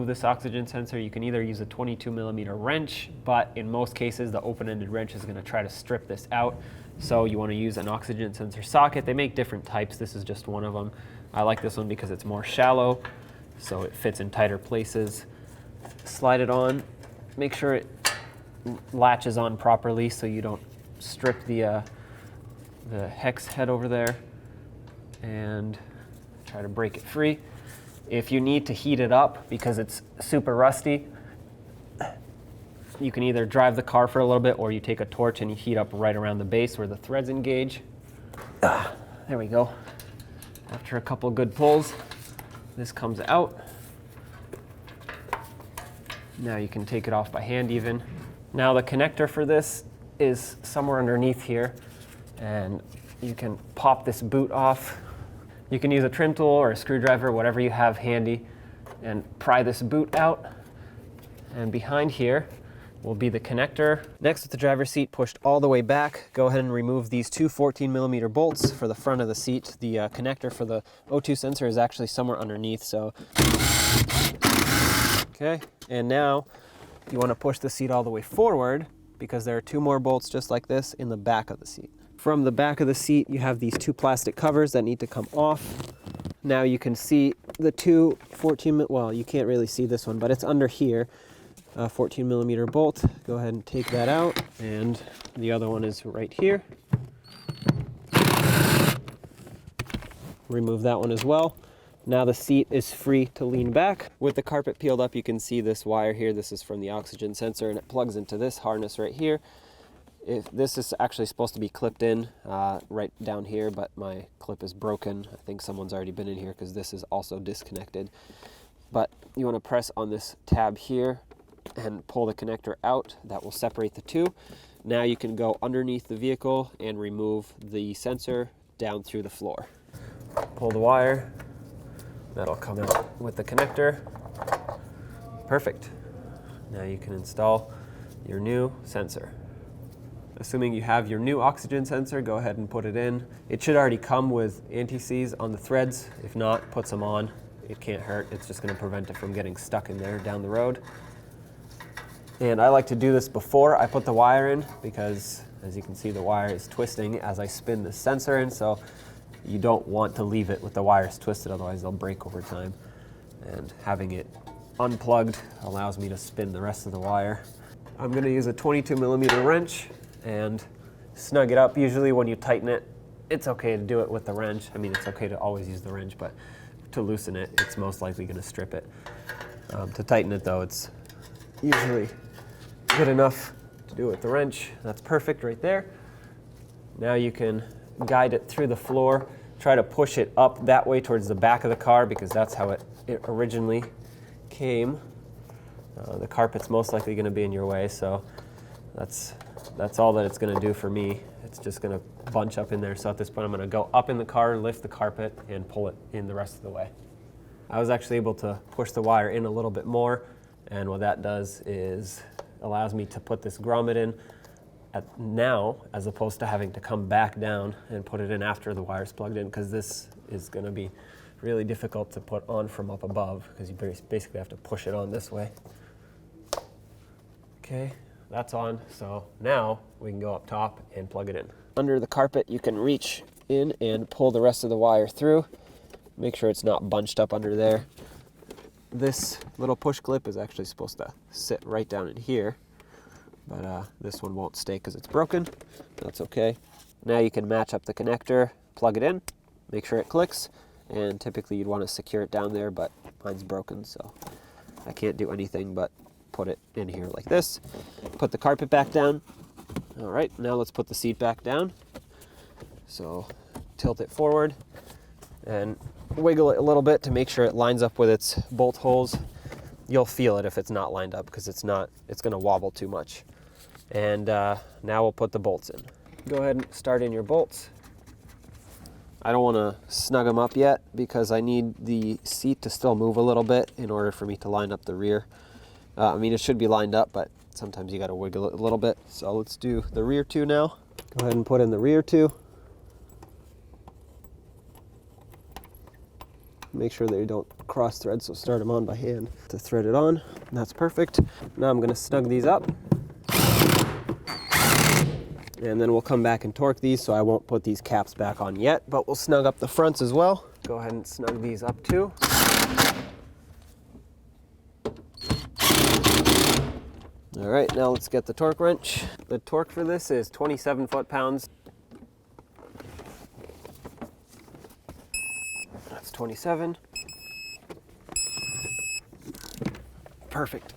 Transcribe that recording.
this oxygen sensor, you can either use a 22mm wrench, but in most cases the open-ended wrench is going to try to strip this out. So you want to use an oxygen sensor socket. They make different types. This is just one of them. I like this one because it's more shallow, so it fits in tighter places. Slide it on. Make sure it latches on properly so you don't strip the hex head over there, and try to break it free. If you need to heat it up because it's super rusty, you can either drive the car for a little bit or you take a torch and you heat up right around the base where the threads engage. There we go. After a couple good pulls, this comes out. Now you can take it off by hand even. Now the connector for this is somewhere underneath here, and you can pop this boot off. You can use a trim tool or a screwdriver, whatever you have handy, and pry this boot out. And behind here will be the connector. Next, with the driver's seat pushed all the way back, go ahead and remove these two 14mm bolts for the front of the seat. The connector for the O2 sensor is actually somewhere underneath, so. Okay, and now you want to push the seat all the way forward because there are two more bolts just like this in the back of the seat. From the back of the seat, you have these two plastic covers that need to come off. Now you can see the two 14mm, well, you can't really see this one, but it's under here. 14mm bolt. Go ahead and take that out, and the other one is right here. Remove that one as well. Now the seat is free to lean back. With the carpet peeled up, you can see this wire here. This is from the oxygen sensor, and it plugs into this harness right here. This is actually supposed to be clipped in right down here, but my clip is broken. I think someone's already been in here because this is also disconnected. But you want to press on this tab here and pull the connector out. That will separate the two. Now you can go underneath the vehicle and remove the sensor down through the floor. Pull the wire. That'll come out with the connector. Perfect. Now you can install your new sensor. Assuming you have your new oxygen sensor, go ahead and put it in. It should already come with anti-seize on the threads. If not, put some on. It can't hurt. It's just going to prevent it from getting stuck in there down the road. And I like to do this before I put the wire in because, as you can see, the wire is twisting as I spin the sensor in, so you don't want to leave it with the wires twisted, otherwise they'll break over time. And having it unplugged allows me to spin the rest of the wire. I'm going to use a 22mm wrench and snug it up. Usually when you tighten it, it's okay to do it with the wrench. I mean, it's okay to always use the wrench, but to loosen it, it's most likely going to strip it. To tighten it though, it's usually good enough to do it with the wrench. That's perfect right there. Now you can guide it through the floor. Try to push it up that way towards the back of the car because that's how it originally came. The carpet's most likely going to be in your way, so that's all that it's going to do for me. It's just going to bunch up in there. So at this point, I'm going to go up in the car, lift the carpet, and pull it in the rest of the way. I was actually able to push the wire in a little bit more, and what that does is allows me to put this grommet in now, as opposed to having to come back down and put it in after the wire's plugged in, because this is going to be really difficult to put on from up above, because you basically have to push it on this way. Okay, that's on, so now we can go up top and plug it in. Under the carpet, you can reach in and pull the rest of the wire through. Make sure it's not bunched up under there. This little push clip is actually supposed to sit right down in here, but this one won't stay because it's broken. That's okay. Now you can match up the connector, plug it in, make sure it clicks, and typically you'd want to secure it down there, but mine's broken, so I can't do anything but put it in here like this. Put the carpet back down. All right, now let's put the seat back down. So tilt it forward and wiggle it a little bit to make sure it lines up with its bolt holes. You'll feel it if it's not lined up because it's going to wobble too much. And now we'll put the bolts in. Go ahead and start in your bolts. I don't want to snug them up yet because I need the seat to still move a little bit in order for me to line up the rear. I mean, it should be lined up, but sometimes you got to wiggle it a little bit. So let's do the rear two now. Go ahead and put in the rear two. Make sure they don't cross thread, so start them on by hand to thread it on. That's perfect. Now I'm gonna snug these up. And then we'll come back and torque these, so I won't put these caps back on yet, but we'll snug up the fronts as well. Go ahead and snug these up too. All right, now let's get the torque wrench. The torque for this is 27 foot-pounds. That's 27. Perfect.